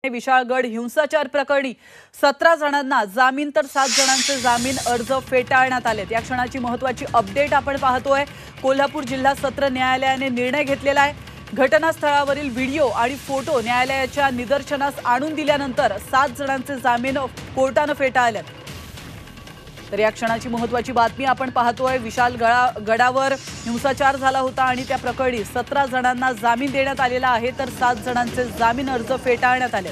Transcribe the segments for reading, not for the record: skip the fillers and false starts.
विशाळगड हिंसाचार प्रकरणी 17 जणांना जामीन तर 7 जणांचे जामीन अर्ज फेटाळण्यात आलेत। या क्षणाची महत्त्वाची अपडेट आपण पाहतोय। कोल्हापूर जिल्हा सत्र न्यायालयाने निर्णय घेतलेला आहे। घटनास्थळावरील व्हिडिओ आणि फोटो न्यायालयाच्या निदर्शनास आणून दिल्यानंतर 7 जणांचे जामीन कोर्टाने फेटाळलेत। तर या क्षणाची महत्त्वाची बातमी आपण पाहतोय। विशाळगडावर हिंसाचार झाला होता आणि त्या प्रकरणी 17 जणांना जामीन देण्यात आलेला आहे, तर 7 जणांचे जामीन अर्ज फेटाळण्यात आले।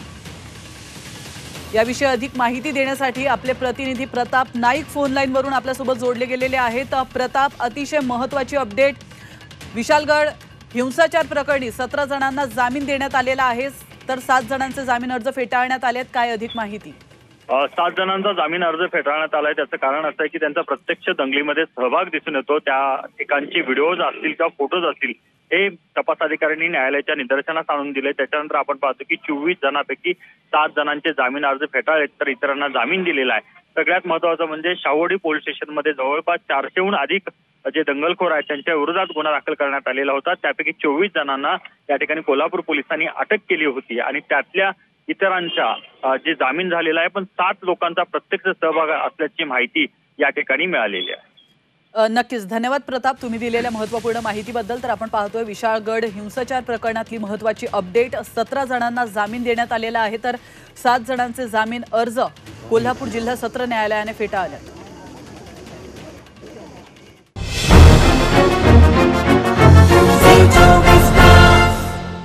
याविषयी अधिक माहिती देण्यासाठी आपले प्रतिनिधी प्रताप नाईक फोन लाईन वरून आपल्यासोबत जोडले गेलेले आहेत। प्रताप, अतिशय महत्त्वाची अपडेट, विशाळगड हिंसाचार प्रकरणी 17 जणांना जामीन देण्यात आलेला आहे, तर 7 जणांचे जामीन अर्ज फेटाळण्यात आलेत। काय अधिक माहिती? 7 जणांचा जामीन अर्ज फेटाळण्यात आलाय। त्याचं कारण असं आहे की त्यांचा प्रत्यक्ष दंगलीमध्ये सहभाग दिसून येतो। त्या ठिकाणची व्हिडिओज असतील किंवा फोटोज असतील हे तपास अधिकाऱ्यांनी न्यायालयाच्या निदर्शनास आणून दिले। त्याच्यानंतर आपण पाहतो की 24 जणांपैकी 7 जणांचे जामीन अर्ज फेटाळलेत, तर इतरांना जामीन दिलेला आहे। सगळ्यात महत्त्वाचं म्हणजे शाहूवाडी पोलीस स्टेशनमध्ये जवळपास 400हून अधिक जे दंगलखोर आहेत त्यांच्या विरोधात गुन्हा दाखल करण्यात आलेला होता। त्यापैकी 24 जणांना या ठिकाणी कोल्हापूर पोलिसांनी अटक केली होती आणि त्यातल्या इतरांचा जे जामीन झालेला आहे, पण 7 लोकांचा प्रत्यक्ष सहभाग असल्याची माहिती या ठिकाणी मिळालेली आहे। नक्कीच धन्यवाद प्रताप, तुम्ही दिलेल्या महत्त्वपूर्ण माहितीबद्दल। तर आपण पाहतोय विशाळगड हिंसाचार प्रकरणातली महत्त्वाची अपडेट, 17 जणांना जामीन देण्यात आलेला आहे, तर 7 जणांचे जामीन अर्ज कोल्हापूर जिल्हा सत्र न्यायालयाने फेटाळले।